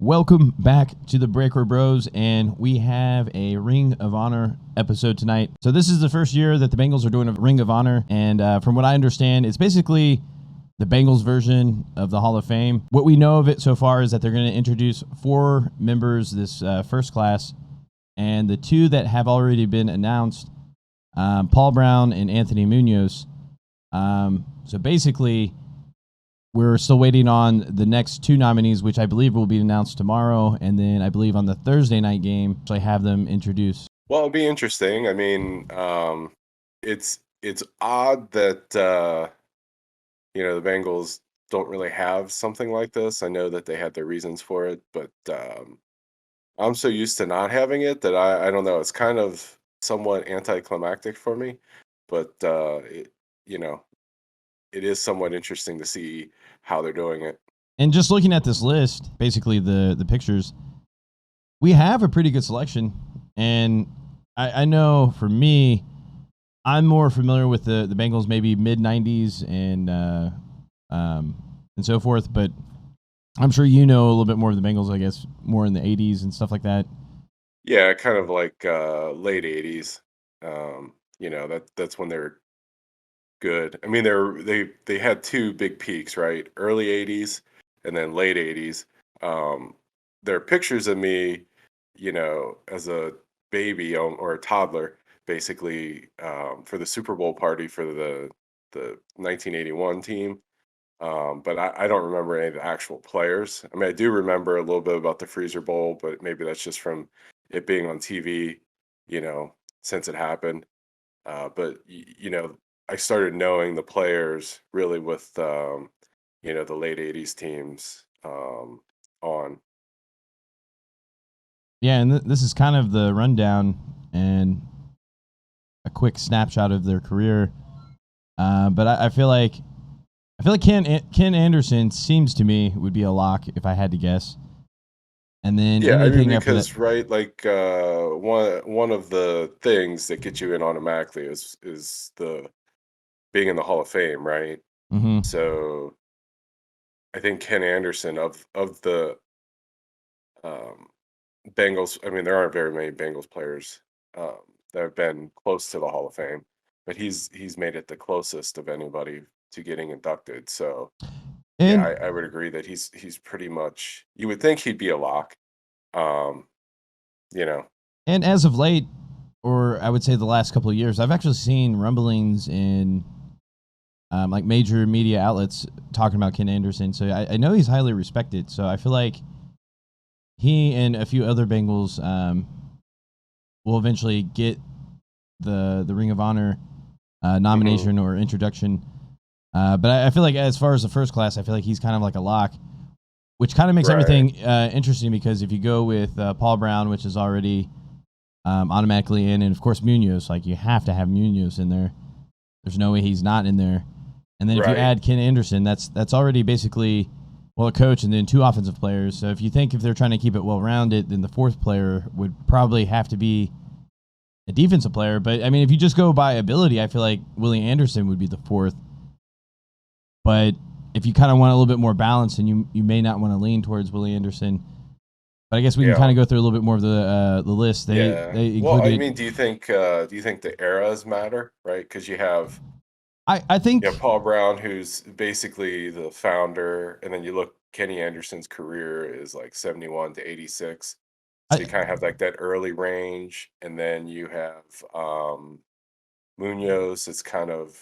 Welcome back to the Breaker Broz, and we have a Ring of Honor episode tonight. So this is the first year that the Bengals are doing a Ring of Honor, and from what I understand, it's basically the Bengals version of the Hall of Fame. What we know of it so far is that they're going to introduce 4 members this first class, and the 2 that have already been announced, Paul Brown and Anthony Munoz. So basically, we're still waiting on the next 2 nominees, which I believe will be announced tomorrow. And then I believe on the Thursday night game, I have them introduced. Well, it'll be interesting. I mean, it's odd that the Bengals don't really have something like this. I know that they had their reasons for it, but I'm so used to not having it that I don't know. It's kind of somewhat anticlimactic for me, but it is somewhat interesting to see how they're doing it. And just looking at this list, basically the pictures, we have a pretty good selection. And I know for me, I'm more familiar with the Bengals maybe mid-90s and so forth. But I'm sure you know a little bit more of the Bengals, I guess, more in the 80s and stuff like that. Yeah, kind of like late 80s. That's when they're good. I mean, they had 2 big peaks, right? Early 80s and then late 80s. There are pictures of me, as a baby or a toddler, basically, for the Super Bowl party for the 1981 team. But I don't remember any of the actual players. I mean, I do remember a little bit about the Freezer Bowl, but maybe that's just from it being on TV, since it happened. But I started knowing the players really with the late 80s teams on. Yeah, and this is kind of the rundown and a quick snapshot of their career. But I feel like Ken Anderson seems to me would be a lock if I had to guess. And then because right, like one of the things that get you in automatically is the being in the Hall of Fame, right? Mm-hmm. So I think Ken Anderson of the Bengals. I mean, there aren't very many Bengals players that have been close to the Hall of Fame, but he's made it the closest of anybody to getting inducted. So I would agree that he's pretty much. You would think he'd be a lock, And as of late, or I would say the last couple of years, I've actually seen rumblings in like major media outlets talking about Ken Anderson. So I know he's highly respected. So I feel like he and a few other Bengals will eventually get the Ring of Honor nomination or introduction. But I feel like as far as the first class, I feel like he's kind of like a lock, which kind of makes everything interesting because if you go with Paul Brown, which is already automatically in, and of course Munoz, like you have to have Munoz in there. There's no way he's not in there. And then if you add Ken Anderson, that's already basically, a coach and then 2 offensive players. So if they're trying to keep it well-rounded, then the 4th player would probably have to be a defensive player. But, I mean, if you just go by ability, I feel like Willie Anderson would be the 4th. But if you kind of want a little bit more balance, and you may not want to lean towards Willie Anderson. But I guess we can kind of go through a little bit more of the list. They included, well, I mean, do you think the eras matter, right? Because you have, I think Paul Brown, who's basically the founder, and then you look, Kenny Anderson's career is like 71 to 86. So you kind of have like that early range, and then you have Munoz. It's kind of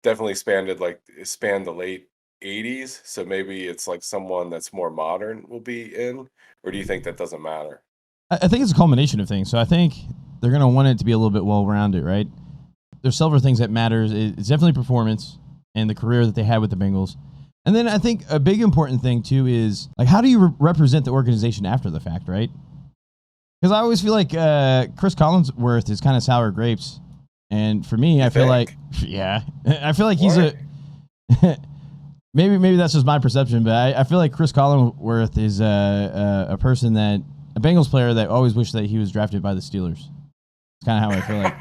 definitely spanned the late 80s, so maybe it's like someone that's more modern will be in, or do you think that doesn't matter? I think it's a culmination of things. So I think they're going to want it to be a little bit well-rounded, right? There's several things that matters. It's definitely performance and the career that they had with the Bengals. And then I think a big important thing, too, is like how do you represent the organization after the fact, right? Because I always feel like Chris Collinsworth is kind of sour grapes. And for me, I feel like he's maybe that's just my perception, but I feel like Chris Collinsworth is a person a Bengals player that always wished that he was drafted by the Steelers. It's kind of how I feel like.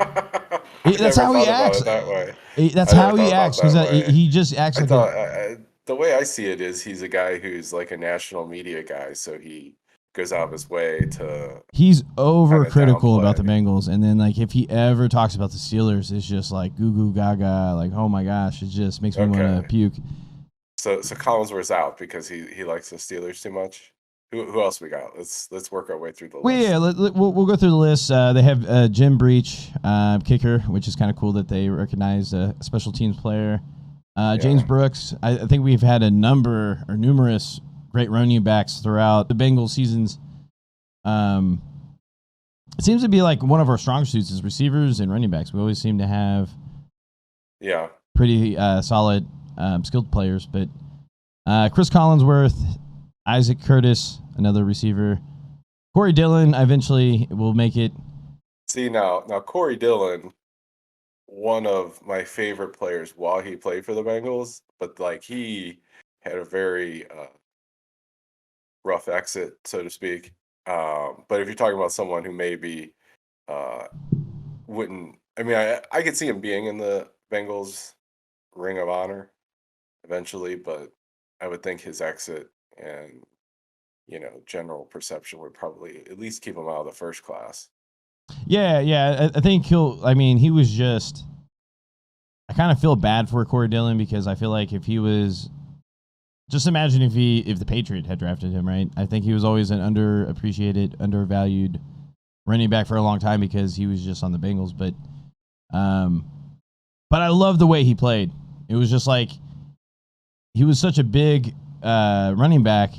That's how he acts. That way. That's how he acts because he just acts like. the way I see it is he's a guy who's like a national media guy, so he goes out of his way to He's kind of overcritical about the downplay. Bengals, and then like if he ever talks about the Steelers, it's just like goo goo gaga, like oh my gosh, it just makes me want to Okay. puke. So Collinsworth's out because he likes the Steelers too much. Who else we got? Let's work our way through the Well, list. yeah, we'll go through the list. They have Jim Breach, kicker, which is kind of cool that they recognize a special teams player. James Yeah. Brooks. I think we've had numerous great running backs throughout the Bengals seasons. It seems to be like one of our strong suits is receivers and running backs. We always seem to have Yeah. pretty solid skilled players. But Chris Collinsworth, Isaac Curtis, another receiver. Corey Dillon eventually will make it. See now Corey Dillon, one of my favorite players while he played for the Bengals, but like he had a very rough exit, so to speak. But if you're talking about someone who maybe uh, wouldn't, I mean, I could see him being in the Bengals Ring of Honor eventually, but I would think his exit and general perception would probably at least keep him out of the first class. Yeah. I think he was just. I kind of feel bad for Corey Dillon because I feel like if he was. Just imagine if the Patriot had drafted him, right? I think he was always an underappreciated, undervalued running back for a long time because he was just on the Bengals. But I love the way he played. It was just like he was such a big running back,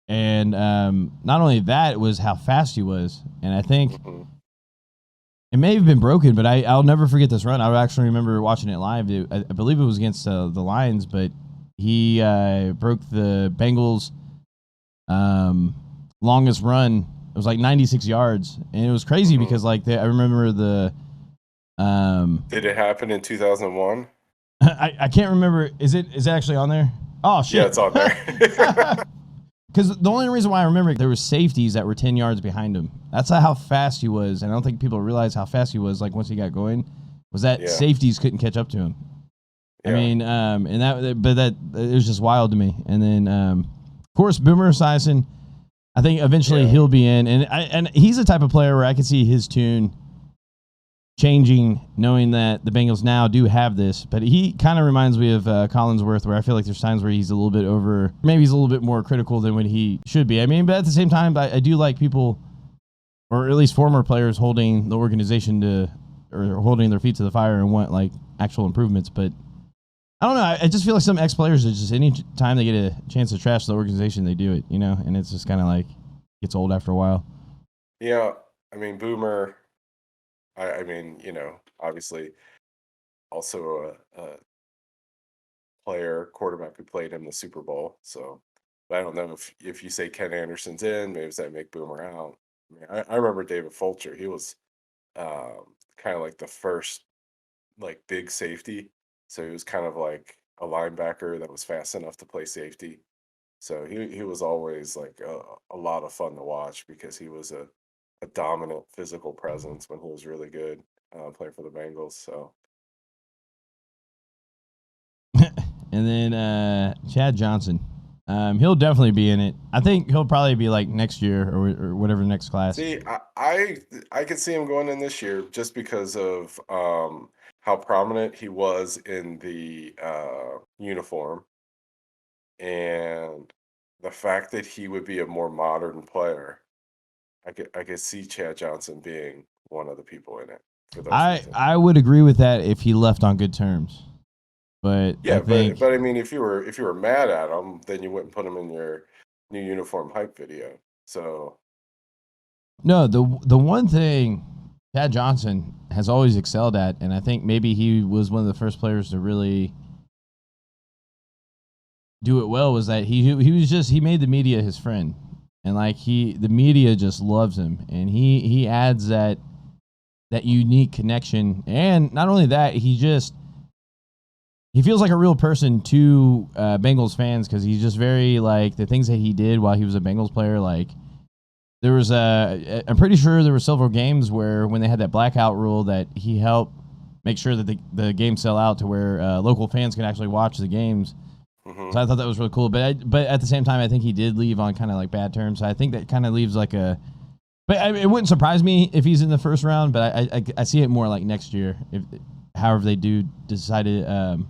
and not only that, it was how fast he was. And I think it may have been broken, but I'll never forget this run. I actually remember watching it live. I believe it was against the Lions, but he broke the Bengals' longest run. It was like 96 yards, and it was crazy because like I remember the. Did it happen in 2001? I can't remember. Is it actually on there? Oh shit! Yeah, it's on there. Because the only reason why I remember there was safeties that were 10 yards behind him. That's how fast he was, and I don't think people realize how fast he was. Like once he got going, was that safeties couldn't catch up to him. Yeah. I mean, that it was just wild to me. And then, of course, Boomer Esiason. I think eventually he'll be in, and he's the type of player where I can see his tune changing, knowing that the Bengals now do have this. But he kind of reminds me of Collinsworth, where I feel like there's times where he's a little bit maybe he's a little bit more critical than what he should be. I mean, but at the same time, I do like people, or at least former players, holding the organization or holding their feet to the fire and want like actual improvements. But I don't know. I just feel like some ex-players are just any time they get a chance to trash the organization, they do it, and it's just kind of like gets old after a while. Yeah, I mean, Boomer. I mean, obviously, also a quarterback who played in the Super Bowl. So, but I don't know if you say Ken Anderson's in, maybe does that make Boomer out? I mean, I remember David Fulcher. He was kind of like the first like big safety. So he was kind of like a linebacker that was fast enough to play safety. So he was always like a lot of fun to watch because he was a dominant physical presence when he was really good playing for the Bengals. So, and then Chad Johnson, he'll definitely be in it. I think he'll probably be like next year or whatever next class. See, I could see him going in this year just because of how prominent he was in the uniform and the fact that he would be a more modern player. I could see Chad Johnson being one of the people in it. For those reasons. I would agree with that if he left on good terms. But yeah, but I mean, if you were mad at him, then you wouldn't put him in your new uniform hype video. So no, the one thing Chad Johnson has always excelled at, and I think maybe he was one of the first players to really do it well, was that he made the media his friend. And like the media just loves him, and he adds that unique connection. And not only that, he feels like a real person to Bengals fans because he's just very like the things that he did while he was a Bengals player. Like there was I'm pretty sure there were several games where when they had that blackout rule that he helped make sure that the games sell out to where local fans can actually watch the games. So I thought that was really cool. But at the same time, I think he did leave on kind of like bad terms. So I think that kind of leaves like a. But it wouldn't surprise me if he's in the first round. But I see it more like next year, if however they do decide to,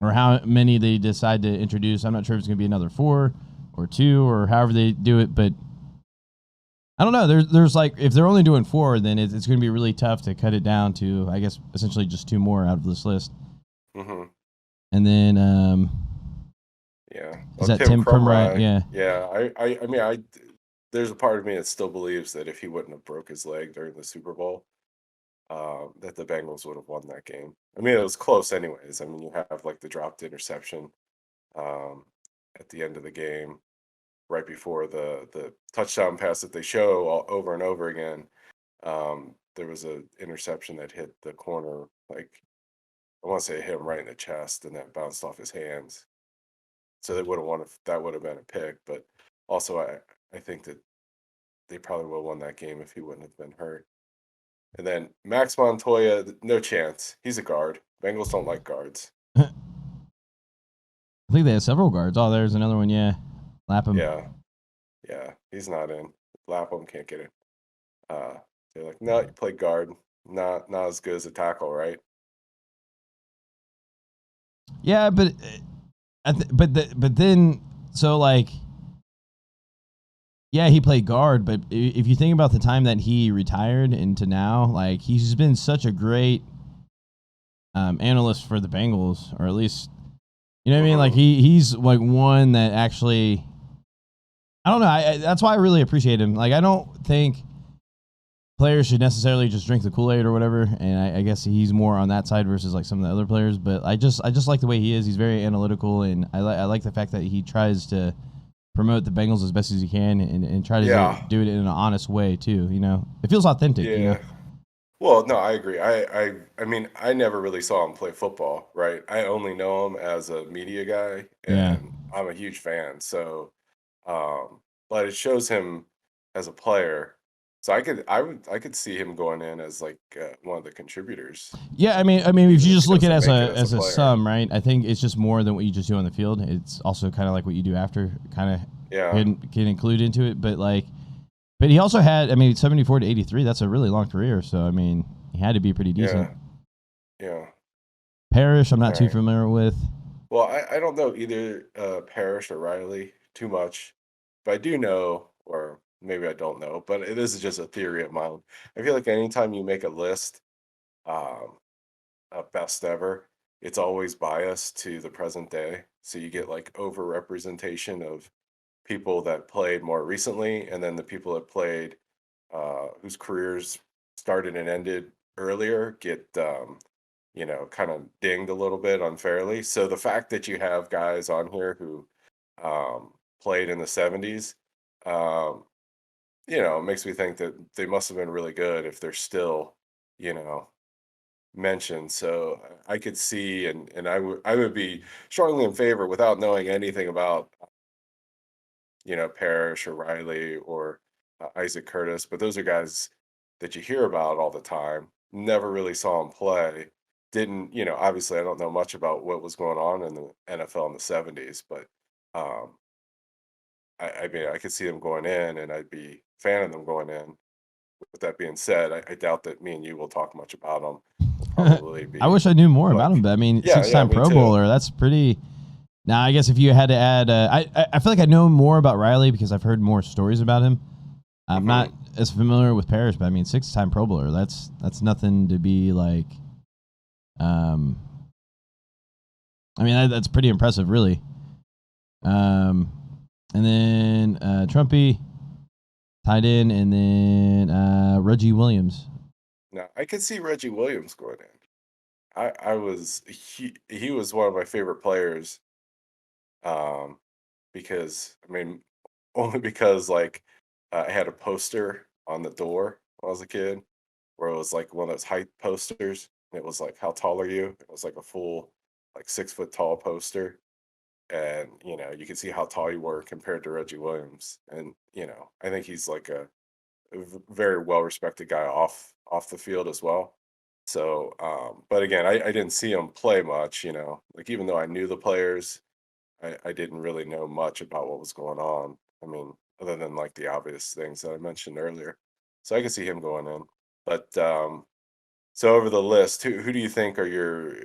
or how many they decide to introduce. I'm not sure if it's going to be another 4 or 2 or however they do it. But I don't know. There's like if they're only doing 4, then it's going to be really tough to cut it down to, I guess, essentially just 2 more out of this list. And then yeah, is that Tim Krumrie? Yeah. I mean, there's a part of me that still believes that if he wouldn't have broke his leg during the Super Bowl, that the Bengals would have won that game. I mean, it was close anyways. I mean, you have like the dropped interception at the end of the game, right before the touchdown pass that they show over and over again. There was an interception that hit the corner, like I want to say it hit him right in the chest, and that bounced off his hands. So they would have won if that would have been a pick. But also, I think that they probably would have won that game if he wouldn't have been hurt. And then Max Montoya, no chance. He's a guard. Bengals don't like guards. I think they have several guards. Oh, there's another one. Yeah, Lapham. Yeah, he's not in. Lapham can't get it. They're like, no, you play guard. Not as good as a tackle, right? Yeah, but then so like, yeah, he played guard. But if you think about the time that he retired into now, like he's been such a great analyst for the Bengals, or at least, you know what I mean. Like he's like one that actually, I don't know. That's why I really appreciate him. Like I don't think players should necessarily just drink the Kool-Aid or whatever, and I guess he's more on that side versus like some of the other players. But I just like the way he is. He's very analytical, and I like the fact that he tries to promote the Bengals as best as he can, and try to do it in an honest way too. You know, it feels authentic. Yeah. You know? Well, no, I agree. I mean, I never really saw him play football, right? I only know him as a media guy, and I'm a huge fan. So, but it shows him as a player. So I could see him going in as like one of the contributors. Yeah, I mean, if you just look at it as a sum, right? I think it's just more than what you just do on the field. It's also kind of like what you do after, kind of can include into it. But like, but he also had, I mean, 74 to 83. That's a really long career. So I mean, he had to be pretty decent. Yeah. Parrish, I'm not too familiar with. Well, I don't know either Parrish or Riley too much, but I do know, or maybe I don't know, but this is just a theory of mine. I feel like anytime you make a list, of best ever, it's always biased to the present day. So you get like over-representation of people that played more recently, and then the people that played whose careers started and ended earlier get kind of dinged a little bit unfairly. So the fact that you have guys on here who played in the 70s, makes me think that they must have been really good if they're still, mentioned. So I could see, and I would be strongly in favor without knowing anything about, Parrish or Riley or Isaac Curtis, but those are guys that you hear about all the time. Never really saw them play. Didn't, obviously I don't know much about what was going on in the NFL in the 70s, but I mean, I could see them going in, and I'd be a fan of them going in. With that being said, I doubt that me and you will talk much about them. Probably be I wish I knew more about him, but I mean, six-time Pro Bowler, that's pretty. Now, I guess if you had to add, I feel like I know more about Riley because I've heard more stories about him. I'm not as familiar with Parrish, but I mean, 6-time Pro Bowler, that's nothing to be like. I mean, that's pretty impressive, really. And then Trumpy, tight end, and then Reggie Williams. Now, I could see Reggie Williams going in. He was one of my favorite players, because I mean, only because like I had a poster on the door when I was a kid, where it was like one of those height posters. And it was like, "How tall are you?" It was like a full, like 6 foot tall poster, and you can see how tall you were compared to Reggie Williams. And I think he's like a very well respected guy off the field as well. So, but again, I didn't see him play much. Like even though I knew the players, I didn't really know much about what was going on. I mean, other than like the obvious things that I mentioned earlier. So I can see him going in. But so over the list, who do you think are your,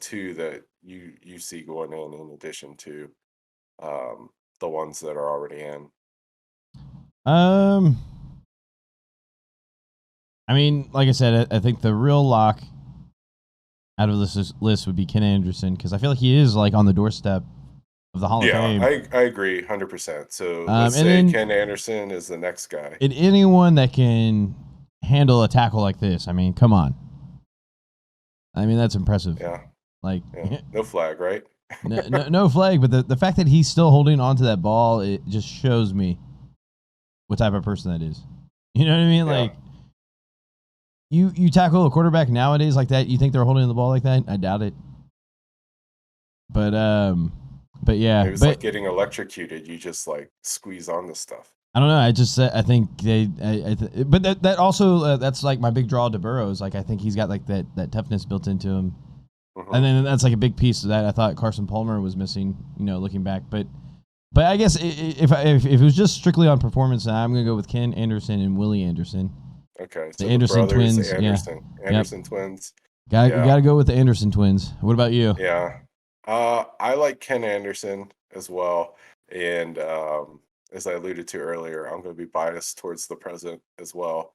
two that you see going in addition to the ones that are already in? Um, I mean, like I said, I think the real lock out of this list would be Ken Anderson because I feel like he is like on the doorstep of the Hall of Yeah, Fame. I agree 100%. So let's And say then Ken Anderson is the next guy. and anyone that can handle a tackle like this, I mean, come on. I mean, that's impressive. Yeah. Like, Yeah. No flag, right? no flag, but the fact that he's still holding onto that ball, it just shows me what type of person that is. You know what I mean? Yeah. Like, you tackle a quarterback nowadays like that, you think they're holding the ball like that? I doubt it. But yeah, It was like getting electrocuted. You just like squeeze on the stuff. I don't know. I think they. But that also that's like my big draw to Burrows. Like I think he's got like that toughness built into him, and then that's like a big piece of that. I thought Carson Palmer was missing. Looking back, but I guess if it was just strictly on performance, I'm gonna go with Ken Anderson and Willie Anderson. Okay, so the Anderson twins. Anderson twins. Gotta go with the Anderson twins. What about you? Yeah, I like Ken Anderson as well, and as I alluded to earlier, I'm going to be biased towards the present as well,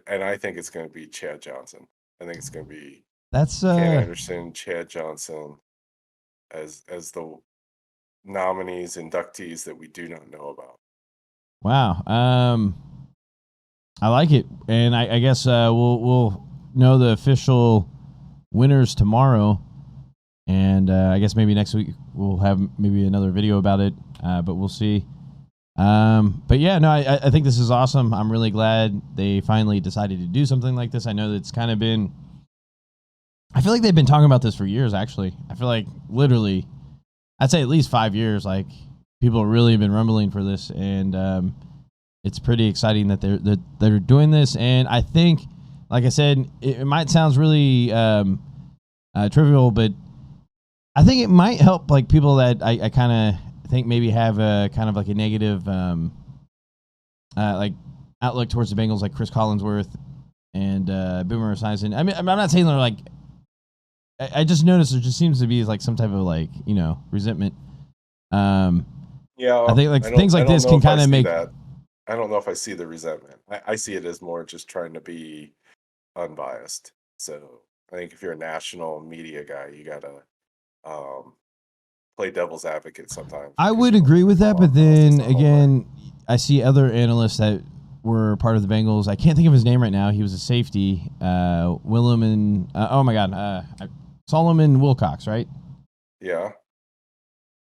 and I think it's going to be Chad Johnson. I think it's going to be Ken Anderson, Chad Johnson, as the nominees, inductees that we do not know about. Wow. I like it, and I guess we'll know the official winners tomorrow, and I guess maybe next week we'll have maybe another video about it, but we'll see. But yeah, no, I think this is awesome. I'm really glad they finally decided to do something like this. I know that it's kind of been, I feel like they've been talking about this for years, actually. I feel like literally, I'd say at least 5 years, like people have really been rumbling for this, and it's pretty exciting that they're doing this. And I think, like I said, it might sound really trivial, but I think it might help like people that I kind of think maybe have a kind of like a negative like outlook towards the Bengals, like Chris Collinsworth and Boomer Esiason. I mean, I'm not saying they're like. I just noticed there just seems to be like some type of like resentment. Yeah, I think like things like this can kind of make. That. I don't know if I see the resentment. I see it as more just trying to be unbiased. So I think if you're a national media guy, you gotta play devil's advocate sometimes. I would agree with that, but then again, I see other analysts that were part of the Bengals. I can't think of his name right now. He was a safety, Willem and oh my god, Solomon Wilcox, right? Yeah.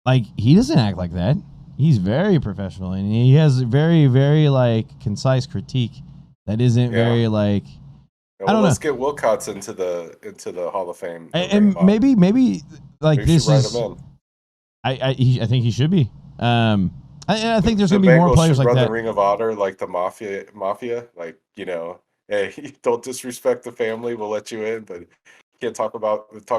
Like he doesn't act like that. He's very professional, and he has very, very like concise critique that isn't very like. I don't know. Let's get Wilcox into the Hall of Fame, and maybe like this is. Write him in. I think he should be. I think there's going to be more players like run that. The Ring of Honor, like the mafia, like hey, don't disrespect the family. We'll let you in, but you can't talk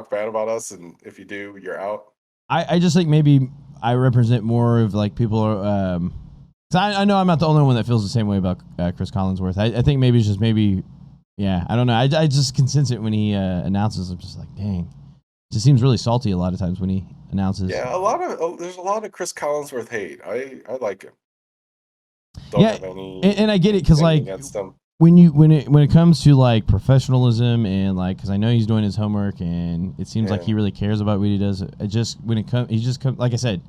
bad about us, and if you do, you're out. I just think maybe I represent more of like people are. I know I'm not the only one that feels the same way about Chris Collinsworth. I think maybe it's just yeah. I don't know. I just can sense it when he announces. I'm just like, dang. It just seems really salty a lot of times when he announces. Yeah, there's a lot of Chris Collinsworth hate. I like him. Don't have any and I get it because like when it comes to like professionalism and like because I know he's doing his homework and it seems like he really cares about what he does. It just when it comes, he just like I said,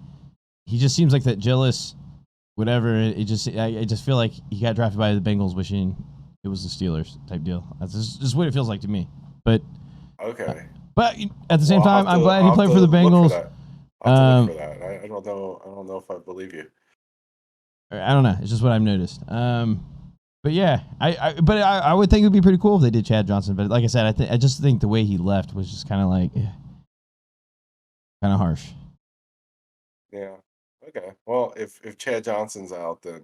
he just seems like that jealous, whatever. I just feel like he got drafted by the Bengals wishing it was the Steelers type deal. That's just what it feels like to me. But okay. But at the same time, I'm glad he played for the Bengals. I'll look for that. I don't know if I believe you. I don't know. It's just what I've noticed. But yeah, I would think it would be pretty cool if they did Chad Johnson. But like I said, I just think the way he left was just kind of like, kind of harsh. Yeah. Okay. Well, if Chad Johnson's out, then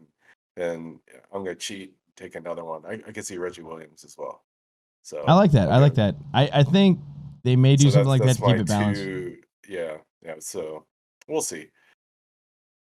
I'm gonna cheat. Take another one. I can see Reggie Williams as well. So I like that. Okay. I like that. I think they may do something like that to keep it balanced. Yeah. So we'll see.